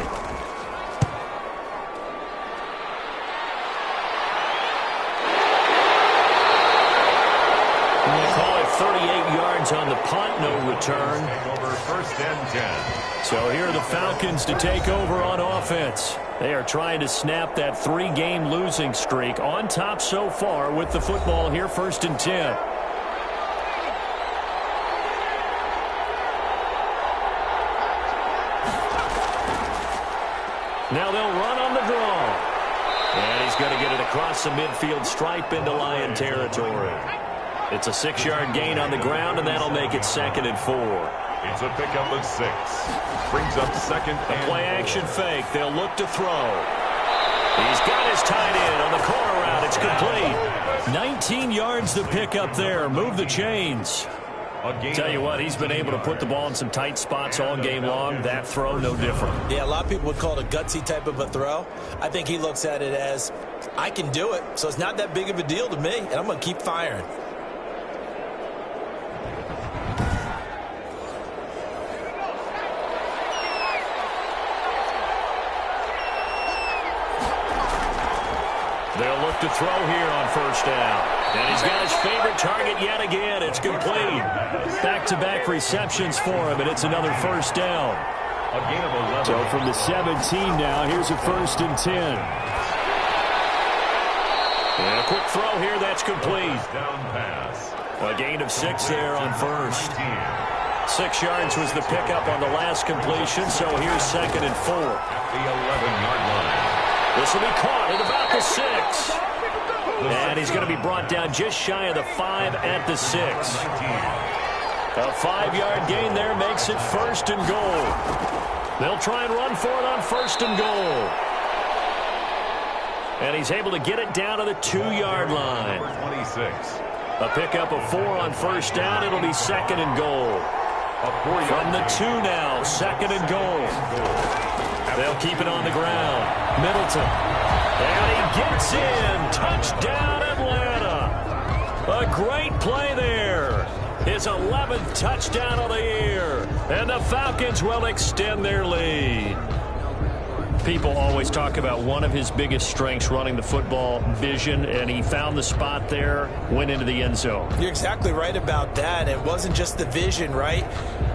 They call it 38 yards on the punt, no return. Over 1st and 10. So here are the Falcons to take over on offense. They are trying to snap that 3-game losing streak. On top so far with the football here, 1st and 10. Now they'll run on the draw. And he's going to get it across the midfield stripe into Lion territory. It's a 6-yard gain on the ground, and that'll make it 2nd and 4. It's a pickup of 6. Brings up 2nd and 4. Play-action fake. They'll look to throw. He's got his tight end on the corner route. It's complete. 19 yards to pick up there. Move the chains. Tell you what, he's been able to put the ball in some tight spots all game long. That throw, no different. Yeah, a lot of people would call it a gutsy type of a throw. I think he looks at it as, I can do it, so it's not that big of a deal to me, and I'm going to keep firing. They'll look to throw here on 1st down. And he's got his favorite target yet again. It's complete. Back-to-back receptions for him, and it's another 1st down. A gain of 11. So from the 17 now, here's a 1st and 10. And a quick throw here, that's complete. Down pass. A gain of 6 there on 1st. 6 yards was the pickup on the last completion, so here's 2nd and 4. At the 11-yard line. This will be caught at about the 6. And he's going to be brought down just shy of the 5 at the 6. A 5-yard gain there makes it 1st and goal. They'll try and run for it on 1st and goal. And he's able to get it down to the 2-yard line. 26. A pickup of 4 on 1st down. It'll be 2nd and goal. From the 2 now, 2nd and goal. They'll keep it on the ground. Middleton. And he gets in. Touchdown, Atlanta. A great play there. His 11th touchdown of the year. And the Falcons will extend their lead. People always talk about one of his biggest strengths running the football, vision, and he found the spot there, went into the end zone. You're exactly right about that. It wasn't just the vision, right?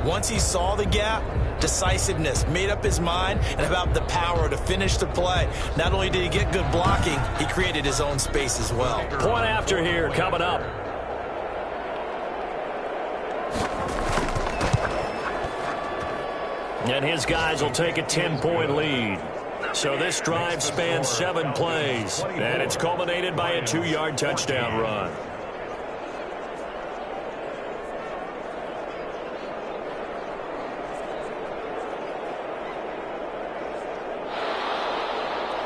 Once he saw the gap, decisiveness, made up his mind, and about the power to finish the play. Not only did he get good blocking, he created his own space as well. Point after here coming up. And his guys will take a 10-point lead. So this drive spans 7 plays, and it's culminated by a 2-yard touchdown run.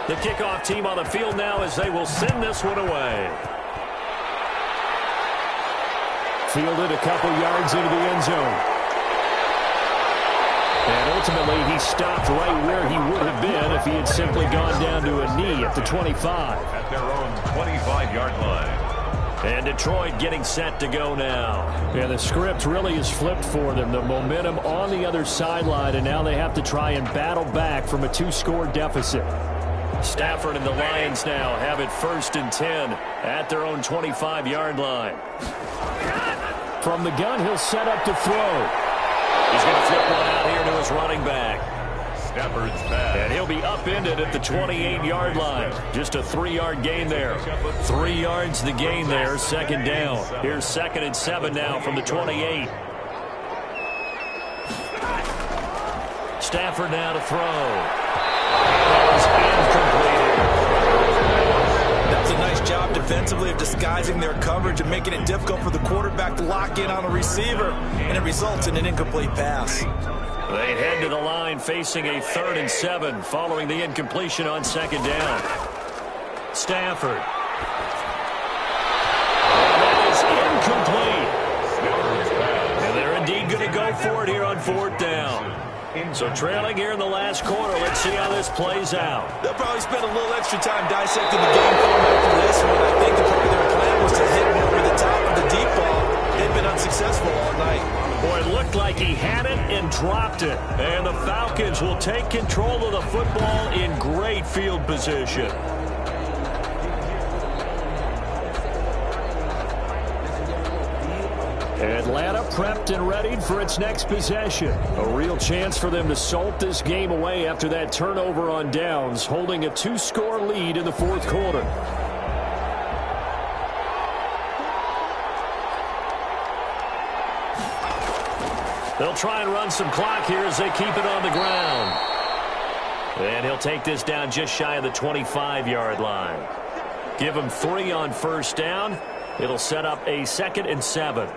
The kickoff team on the field now as they will send this one away. Fielded a couple yards into the end zone. And ultimately, he stopped right where he would have been if he had simply gone down to a knee at the 25. At their own 25-yard line. And Detroit getting set to go now. Yeah, the script really is flipped for them. The momentum on the other sideline, and now they have to try and battle back from a 2-score deficit. Stafford and the Lions now have it 1st and 10 at their own 25-yard line. From the gun, he'll set up to throw. He's going to flip one out here to his running back. Stafford's pass. And he'll be upended at the 28-yard line. Just a 3-yard gain there. 3 yards the gain there, 2nd down. Here's 2nd and 7 now from the 28. Stafford now to throw. That was incomplete. That's a nice job defensively of disguising their coverage and making it difficult for the quarterback to lock in on a receiver, and it results in an incomplete pass. They head to the line facing a 3rd and 7 following the incompletion on 2nd down. Stafford. And that is incomplete. And they're indeed going to go for it here on 4th down. So trailing here in the last quarter. Let's see how this plays out. They'll probably spend a little extra time dissecting the game film after this one. I think the part of their plan was to hit him over the top of the deep ball. They've been unsuccessful all night. Boy, it looked like he had it and dropped it. And the Falcons will take control of the football in great field position. Atlanta prepped and readied for its next possession. A real chance for them to salt this game away after that turnover on downs, holding a 2-score lead in the 4th quarter. They'll try and run some clock here as they keep it on the ground. And he'll take this down just shy of the 25-yard line. Give him 3 on first down. It'll set up a 2nd and 7.